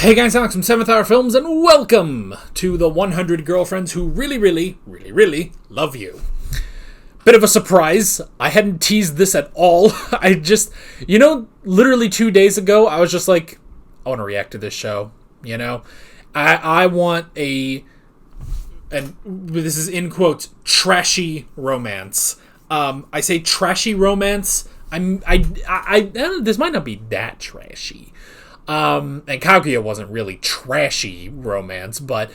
Hey guys, Alex from 7th Hour Films, and welcome to the 100 Girlfriends Who Really Love You. Bit of a surprise. I hadn't teased this at all. Literally 2 days ago, I was just like, I want to react to this show. I want and this is in quotes, trashy romance. I say trashy romance. This might not be that trashy. And Kaguya wasn't really trashy romance, but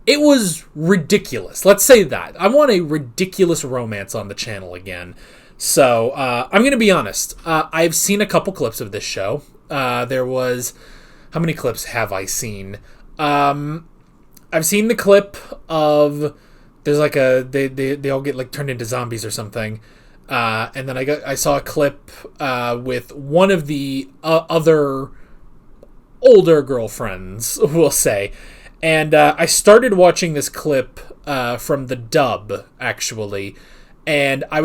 it was ridiculous. Let's say that. I want a ridiculous romance on the channel again. So, I'm going to be honest. I've seen a couple clips of this show. How many clips have I seen? I've seen the clip of, there's like they all get like turned into zombies or something. And then I saw a clip, with one of the other older girlfriends, we'll say. And I started watching this clip from the dub, actually. And it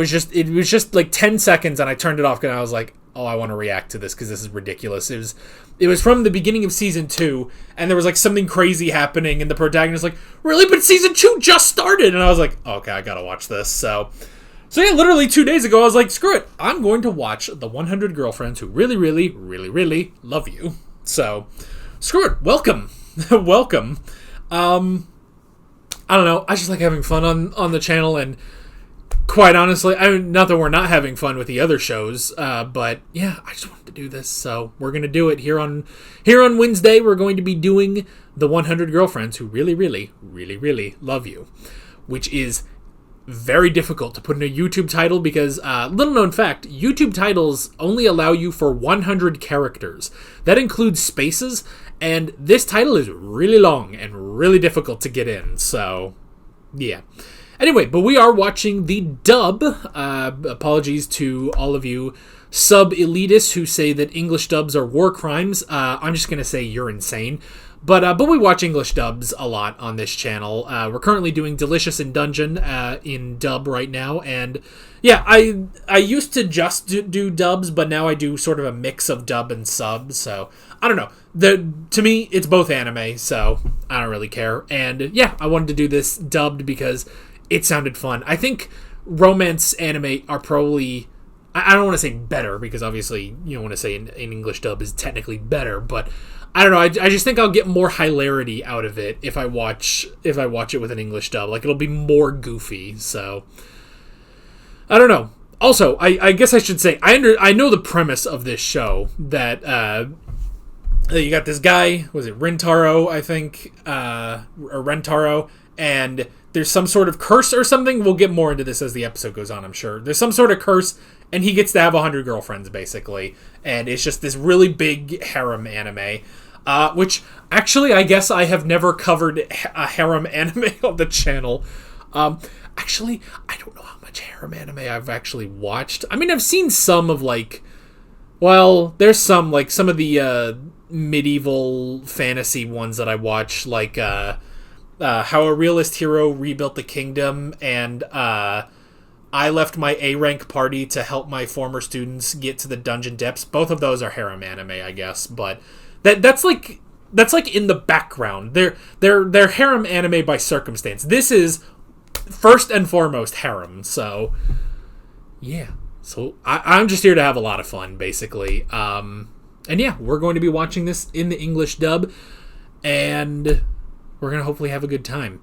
was just like 10 seconds, and I turned it off, and I was like, oh, I want to react to this, because this is ridiculous. It was from the beginning of Season 2, and there was like something crazy happening, and the protagonist was like, really? But Season 2 just started! And I was like, okay, I gotta watch this. So yeah, literally 2 days ago, I was like, screw it. I'm going to watch the 100 Girlfriends Who Really Love You. So, screw it. Welcome. Welcome. I don't know. I just like having fun on the channel, and quite honestly, not that we're not having fun with the other shows, but yeah, I just wanted to do this, so we're going to do it here on Wednesday. We're going to be doing the 100 Girlfriends Who Really Love You, which is very difficult to put in a YouTube title because, little known fact, YouTube titles only allow you for 100 characters. That includes spaces, and this title is really long and really difficult to get in, so yeah. Anyway, but we are watching the dub. Apologies to all of you sub-elitists who say that English dubs are war crimes. I'm just going to say you're insane. But we watch English dubs a lot on this channel. We're currently doing Delicious in Dungeon in dub right now. And yeah, I used to just do dubs, but now I do sort of a mix of dub and sub. So I don't know. To me, it's both anime, so I don't really care. And yeah, I wanted to do this dubbed because it sounded fun. I think romance anime are probably, I don't want to say better, because obviously you don't want to say an English dub is technically better, but I don't know. I just think I'll get more hilarity out of it if I watch it with an English dub. Like, it'll be more goofy. So I don't know. Also, I guess I should say I know the premise of this show, that you got this guy, was it Rentaro, I think, or Rentaro, and there's some sort of curse or something. We'll get more into this as the episode goes on, I'm sure. There's some sort of curse, and he gets to have 100 girlfriends, basically. And it's just this really big harem anime. Which, actually, I guess I have never covered a harem anime on the channel. Actually, I don't know how much harem anime I've actually watched. I mean, I've seen some of, like, well, there's some of the medieval fantasy ones that I watch, like, How a Realist Hero Rebuilt the Kingdom, and I Left My A-Rank Party to Help My Former Students Get to the Dungeon Depths. Both of those are harem anime, I guess, but that's like in the background. They're harem anime by circumstance. This is first and foremost harem, so yeah. So I'm just here to have a lot of fun, basically. And yeah, we're going to be watching this in the English dub, and we're going to hopefully have a good time.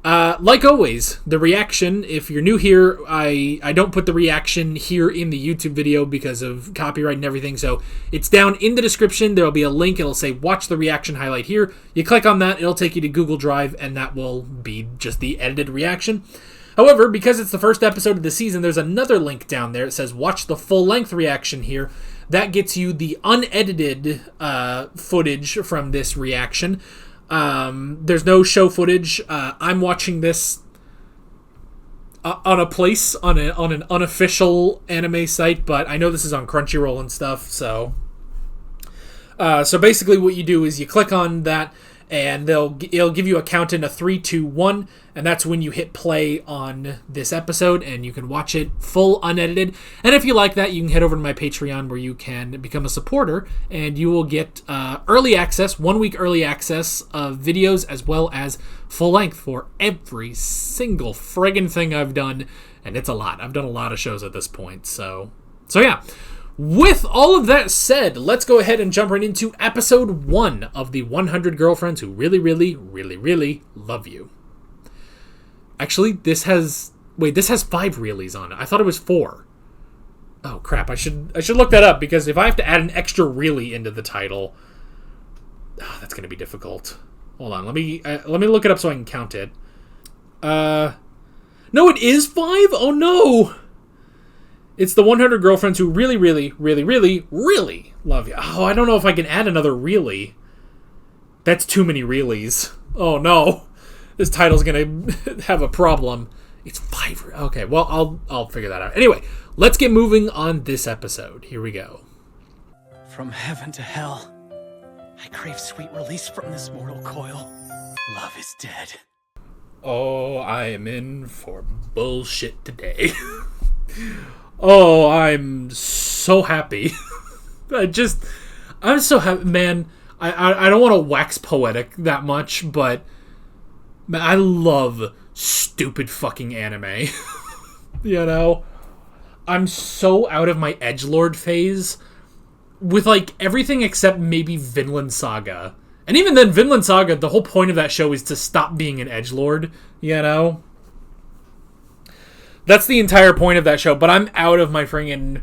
Like always, the reaction, if you're new here, I don't put the reaction here in the YouTube video because of copyright and everything, so it's down in the description. There'll be a link, it'll say watch the reaction highlight here. You click on that, it'll take you to Google Drive, and that will be just the edited reaction. However, because it's the first episode of the season, there's another link down there. It says watch the full-length reaction here. That gets you the unedited footage from this reaction. There's no show footage. I'm watching this on an unofficial anime site, but I know this is on Crunchyroll and stuff. So basically, what you do is you click on that, and it'll give you a count in a 3, 2, 1, and that's when you hit play on this episode, and you can watch it full unedited. And if you like that, you can head over to my Patreon, where you can become a supporter, and you will get early access, 1 week early access of videos, as well as full length for every single friggin' thing I've done, and it's a lot. I've done a lot of shows at this point, so yeah. With all of that said, let's go ahead and jump right into episode 1 of the 100 Girlfriends Who Really, Really, Really, Really Love You. Actually, this has 5 reallys on it. I thought it was 4. Oh crap, I should look that up, because if I have to add an extra really into the title, that's going to be difficult. Hold on, let me look it up so I can count it. No, it is 5? Oh no! It's the 100 Girlfriends Who Really, Really, Really, Really, Really Love You. Oh, I don't know if I can add another really. That's too many reallys. Oh no. This title's gonna have a problem. It's 5. Okay, well, I'll figure that out. Anyway, let's get moving on this episode. Here we go. From heaven to hell, I crave sweet release from this mortal coil. Love is dead. Oh, I am in for bullshit today. Oh, I'm so happy. I'm so happy, man. I don't want to wax poetic that much, but man, I love stupid fucking anime. You know? I'm so out of my edgelord phase with, like, everything except maybe Vinland Saga. And even then, Vinland Saga, the whole point of that show is to stop being an edgelord, you know? That's the entire point of that show, but I'm out of my friggin',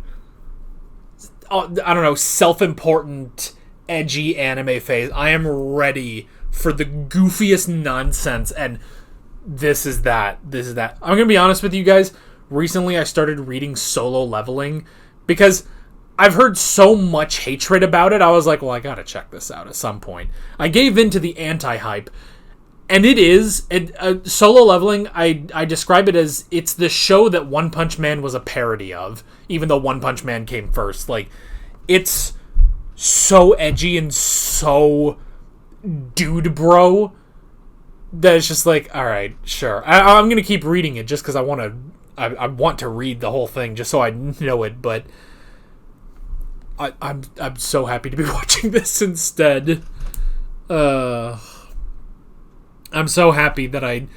I don't know, self-important, edgy anime phase. I am ready for the goofiest nonsense, and this is that. I'm gonna be honest with you guys, recently I started reading Solo Leveling, because I've heard so much hatred about it, I was like, well, I gotta check this out at some point. I gave in to the anti-hype, and Solo Leveling, I describe it as, it's the show that One Punch Man was a parody of, even though One Punch Man came first. Like, it's so edgy and so dude bro that it's just like, alright, sure. I'm gonna keep reading it just because I want to read the whole thing just so I know it, but I'm so happy to be watching this instead. I'm so happy that I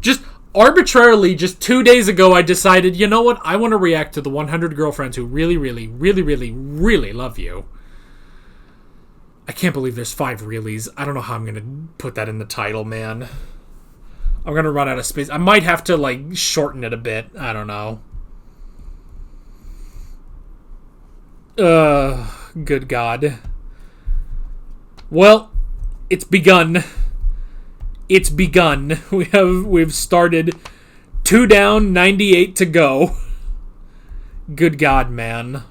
just arbitrarily, just 2 days ago, I decided, you know what? I want to react to the 100 Girlfriends Who Really, Really, Really, Really, Really Love You. I can't believe there's 5 reallys. I don't know how I'm going to put that in the title, man. I'm going to run out of space. I might have to, like, shorten it a bit. I don't know. Good God. Well, it's begun. It's begun. We've started. 2 down, 98 to go. Good God, man.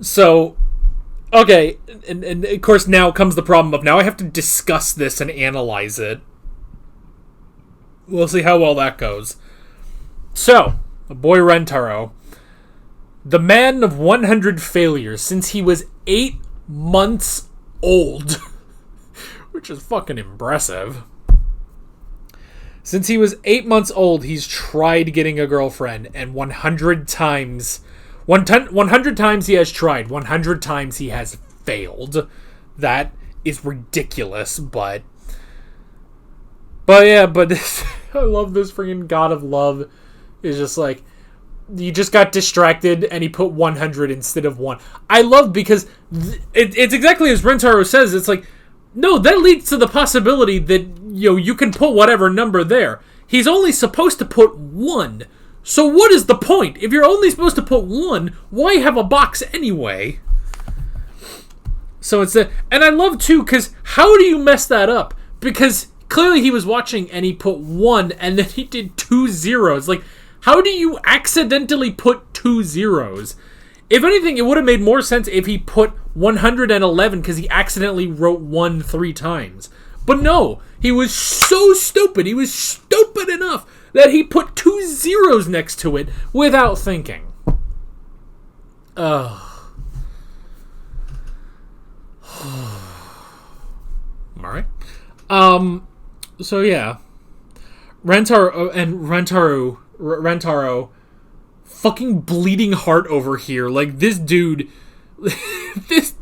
So, okay, and of course now comes the problem of now I have to discuss this and analyze it. We'll see how well that goes. So, the boy Rentaro, the man of 100 failures since he was 8 months old. Which is fucking impressive. Since he was 8 months old, he's tried getting a girlfriend, and 100 times... 100 times he has tried, 100 times he has failed. That is ridiculous, but yeah, but I love this freaking God of Love. Is just like, you just got distracted, and he put 100 instead of 1. I love, because it's exactly as Rentaro says, it's like, no, that leads to the possibility that, you can put whatever number there. He's only supposed to put 1. So what is the point? If you're only supposed to put 1, why have a box anyway? So it's and I love too, because how do you mess that up? Because clearly he was watching and he put 1 and then he did 2 zeros. Like, how do you accidentally put 2 zeros? If anything, it would have made more sense if he put 111 because he accidentally wrote 1 3 times. But no, he was so stupid. He was stupid enough that he put 2 zeros next to it without thinking. alright? So yeah. Rentaro, fucking bleeding heart over here. Like, this dude, this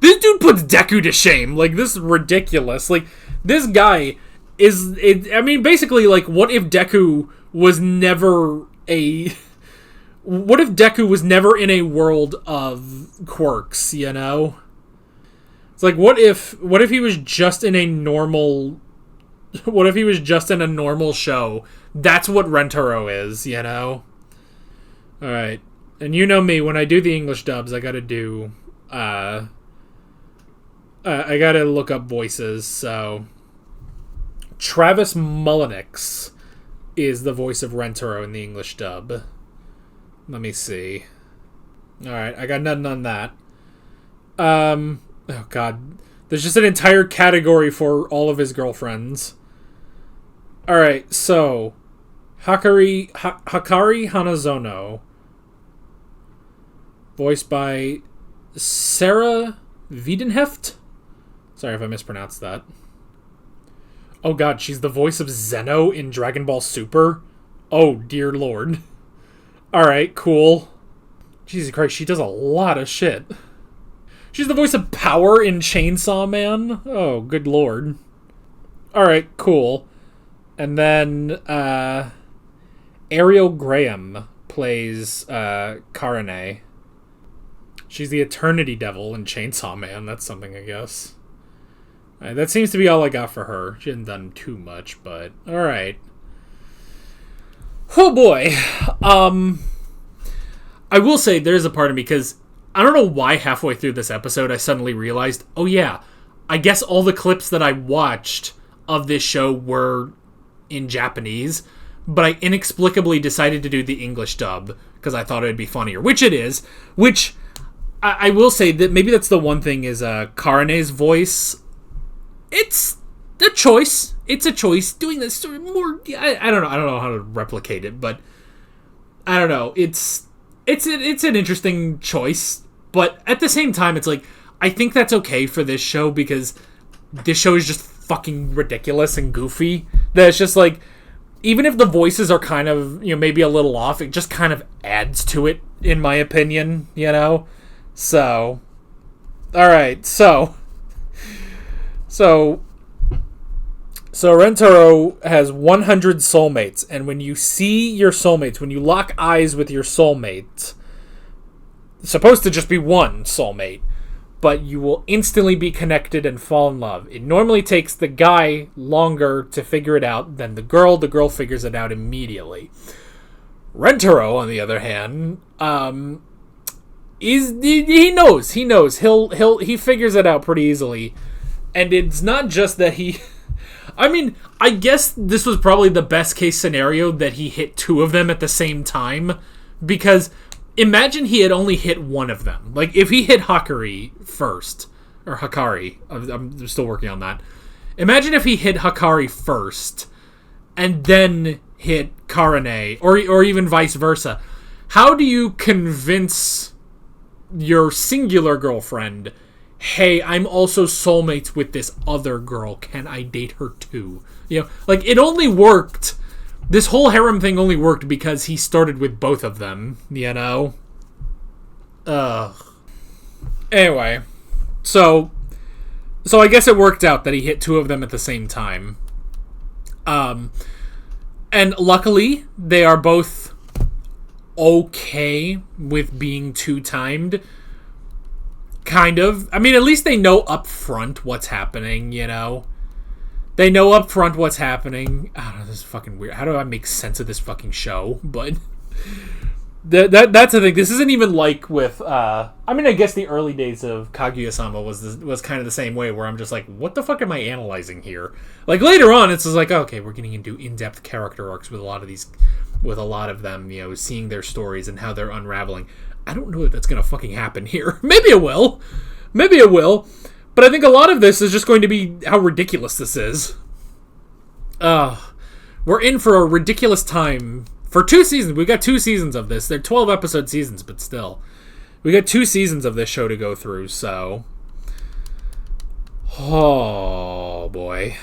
dude puts Deku to shame. Like, this is ridiculous. Like, this guy basically, like, what if Deku was never in a world of quirks, you know? It's like, what if he was just in a normal show? That's what Rentaro is, you know? Alright. And you know me, when I do the English dubs, I gotta look up voices, so... Travis Mullenix is the voice of Rentaro in the English dub. Let me see. Alright, I got nothing on that. Oh god. There's just an entire category for all of his girlfriends. Alright, so... Hakari Hanazono. Voiced by Sarah Wiedenheft? Sorry if I mispronounced that. Oh god, she's the voice of Zeno in Dragon Ball Super? Oh, dear lord. Alright, cool. Jesus Christ, she does a lot of shit. She's the voice of Power in Chainsaw Man? Oh, good lord. Alright, cool. And then, Ariel Graham plays, Karane. She's the Eternity Devil in Chainsaw Man. That's something, I guess. Alright, that seems to be all I got for her. She hasn't done too much, but alright. Oh boy. I will say there's a part of me, because I don't know why halfway through this episode I suddenly realized, oh yeah, I guess all the clips that I watched of this show were in Japanese, but I inexplicably decided to do the English dub because I thought it would be funnier, which it is. Which I will say that maybe that's the one thing is Karane's voice. It's a choice. It's a choice. Doing this sort of more. I don't know. I don't know how to replicate it, but I don't know. It's an interesting choice, but at the same time, it's like I think that's okay for this show because this show is just fucking ridiculous and goofy. That it's just like, even if the voices are kind of, you know, maybe a little off, it just kind of adds to it, in my opinion, you know? So, alright, so Rentaro has 100 soulmates, and when you see your soulmates, when you lock eyes with your soulmate, it's supposed to just be one soulmate, but you will instantly be connected and fall in love. It normally takes the guy longer to figure it out than the girl. The girl figures it out immediately. Rentaro, on the other hand, he knows. He figures it out pretty easily. And it's not just that he... I mean, I guess this was probably the best case scenario that he hit two of them at the same time, because imagine he had only hit one of them. Like, if he hit Hakari first, or Hakari, I'm still working on that. Imagine if he hit Hakari first, and then hit Karane, or even vice versa. How do you convince your singular girlfriend, hey, I'm also soulmates with this other girl, can I date her too? You know, like, it only worked... This whole harem thing only worked because he started with both of them, you know? Anyway, so I guess it worked out that he hit two of them at the same time. And luckily, they are both okay with being two-timed. Kind of. I mean, at least they know up front what's happening, you know? They know up front what's happening. I don't know, this is fucking weird. How do I make sense of this fucking show? But that's the thing. This isn't even like with... I mean, I guess the early days of Kaguya-sama was kind of the same way, where I'm just like, what the fuck am I analyzing here? Like, later on, it's just like, okay, we're getting into in-depth character arcs with a lot of them, you know, seeing their stories and how they're unraveling. I don't know if that's going to fucking happen here. Maybe it will. But I think a lot of this is just going to be how ridiculous this is. We're in for a ridiculous time. For 2 seasons. We got 2 seasons of this. They're 12-episode seasons, but still. We got 2 seasons of this show to go through, so... Oh, boy.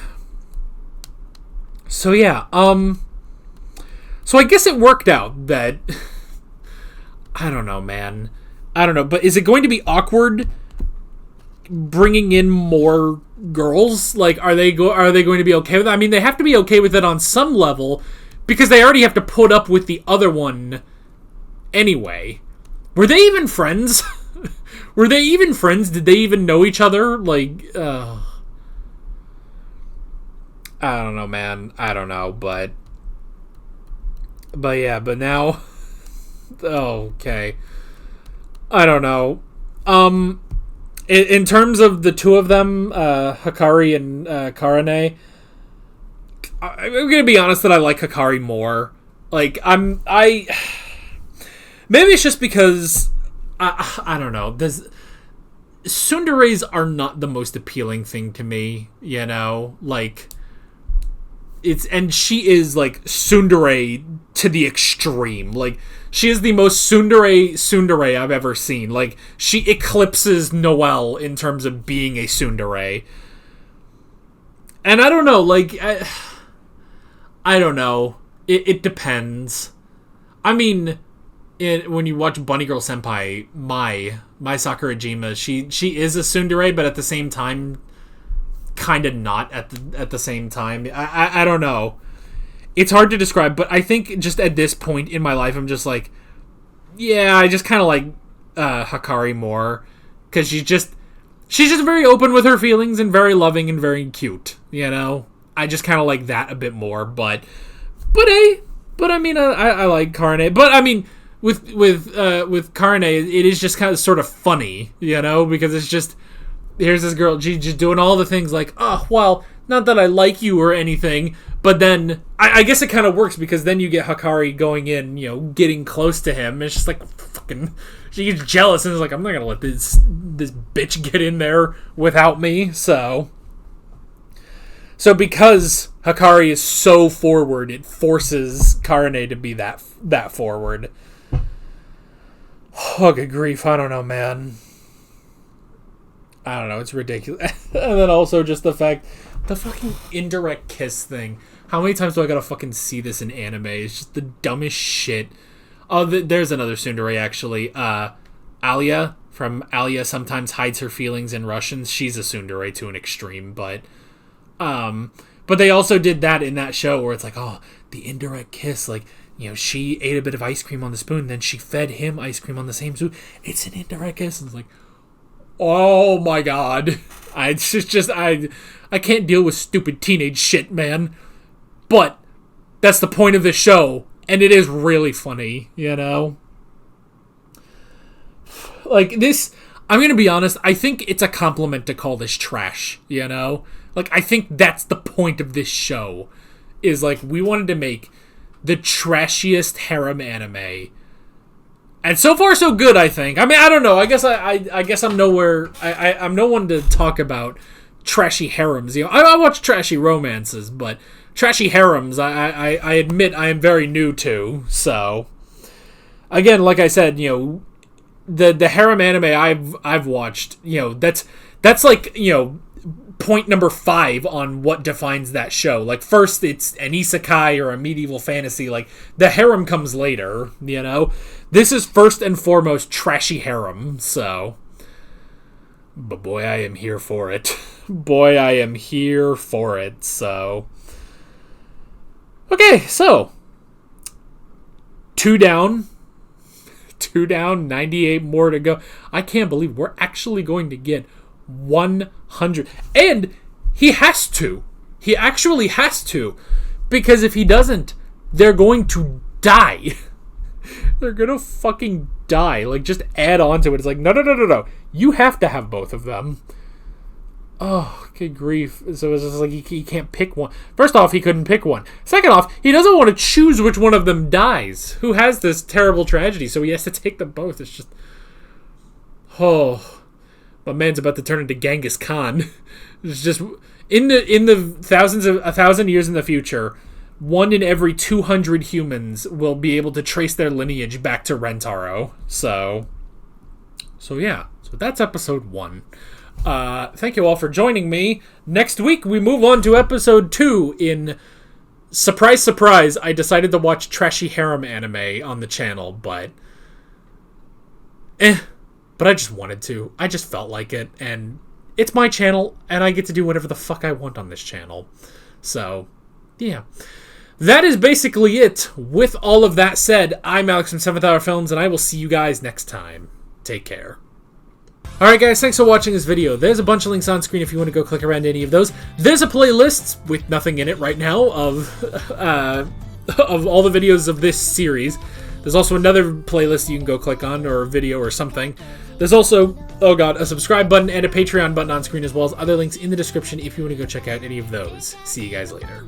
So yeah, so I guess it worked out that I don't know, man. I don't know, but is it going to be awkward bringing in more girls? Like, are they going to be okay with it? I mean, they have to be okay with it on some level because they already have to put up with the other one anyway. Were they even friends? Were they even friends? Did they even know each other? Like, I don't know, man. I don't know, but yeah, but now, okay. I don't know. In terms of the two of them, Hikari and Karane, I'm gonna be honest that I like Hikari more. Like, maybe it's just because I don't know. Tsunderes are not the most appealing thing to me, you know? Like, and she is like tsundere to the extreme. Like, she is the most tsundere I've ever seen. Like, she eclipses Noelle in terms of being a tsundere. And I don't know, like, I don't know. It depends. I mean, when you watch Bunny Girl Senpai, Mai Sakurajima, she is a tsundere, but at the same time, kind of not at the same time. I don't know. It's hard to describe, but I think just at this point in my life, I'm just like, yeah, I just kind of like Hikari more, because she's just very open with her feelings and very loving and very cute. You know, I just kind of like that a bit more. But I mean, I like Karane. But I mean, with Karane, it is just kind of sort of funny, you know, because it's just, here's this girl, she's just doing all the things like, oh, well, not that I like you or anything, but then, I guess it kind of works, because then you get Hikari going in, you know, getting close to him, and it's just like, fucking, she gets jealous, and is like, I'm not gonna let this bitch get in there without me, so because Hikari is so forward, it forces Karane to be that forward. Oh, good grief, I don't know, man. I don't know, it's ridiculous. And then also just the fucking indirect kiss thing. How many times do I gotta fucking see this in anime? It's just the dumbest shit. Oh, there's another tsundere, actually. Alia, from Alia Sometimes Hides Her Feelings in Russian. She's a tsundere to an extreme, but they also did that in that show where it's like, oh, the indirect kiss, like, you know, she ate a bit of ice cream on the spoon, then she fed him ice cream on the same spoon. It's an indirect kiss. And it's like, oh my god. I can't deal with stupid teenage shit, man. But that's the point of this show, and it is really funny, you know? Like, this, I'm gonna be honest, I think it's a compliment to call this trash, you know? Like, I think that's the point of this show, is like, we wanted to make the trashiest harem anime. And so far, so good, I think. I mean, I don't know. I guess I guess I'm nowhere. I'm no one to talk about trashy harems. You know, I watch trashy romances, but trashy harems, I admit I am very new to. So, again, like I said, you know, the harem anime I've watched, you know, that's like, you know, point number 5 on what defines that show. Like, first it's an isekai or a medieval fantasy. Like, the harem comes later, you know. This is first and foremost trashy harem, so. But boy, I am here for it. Boy, I am here for it, so. Okay, so. 2 down. 98 more to go. I can't believe we're actually going to get 100. And he has to. He actually has to. Because if he doesn't, they're going to die. They're gonna fucking die. Like, just add on to it. It's like, no. You have to have both of them. Oh, good grief. So it's just like he can't pick one. First off, he couldn't pick one. Second off, he doesn't want to choose which one of them dies. Who has this terrible tragedy? So he has to take them both. It's just... Oh... My man's about to turn into Genghis Khan. It's just in the thousands of 1,000 years in the future, 1 in every 200 humans will be able to trace their lineage back to Rentaro. So yeah. So that's episode 1. Thank you all for joining me. Next week, we move on to episode 2 in... Surprise, surprise, I decided to watch trashy harem anime on the channel, but... But I just wanted to. I just felt like it, and it's my channel, and I get to do whatever the fuck I want on this channel. So, yeah. That is basically it. With all of that said, I'm Alex from 7th Hour Films, and I will see you guys next time. Take care. Alright guys, thanks for watching this video. There's a bunch of links on screen if you want to go click around any of those. There's a playlist, with nothing in it right now, of all the videos of this series. There's also another playlist you can go click on, or a video or something. There's also, oh god, a subscribe button and a Patreon button on screen, as well as other links in the description if you want to go check out any of those. See you guys later.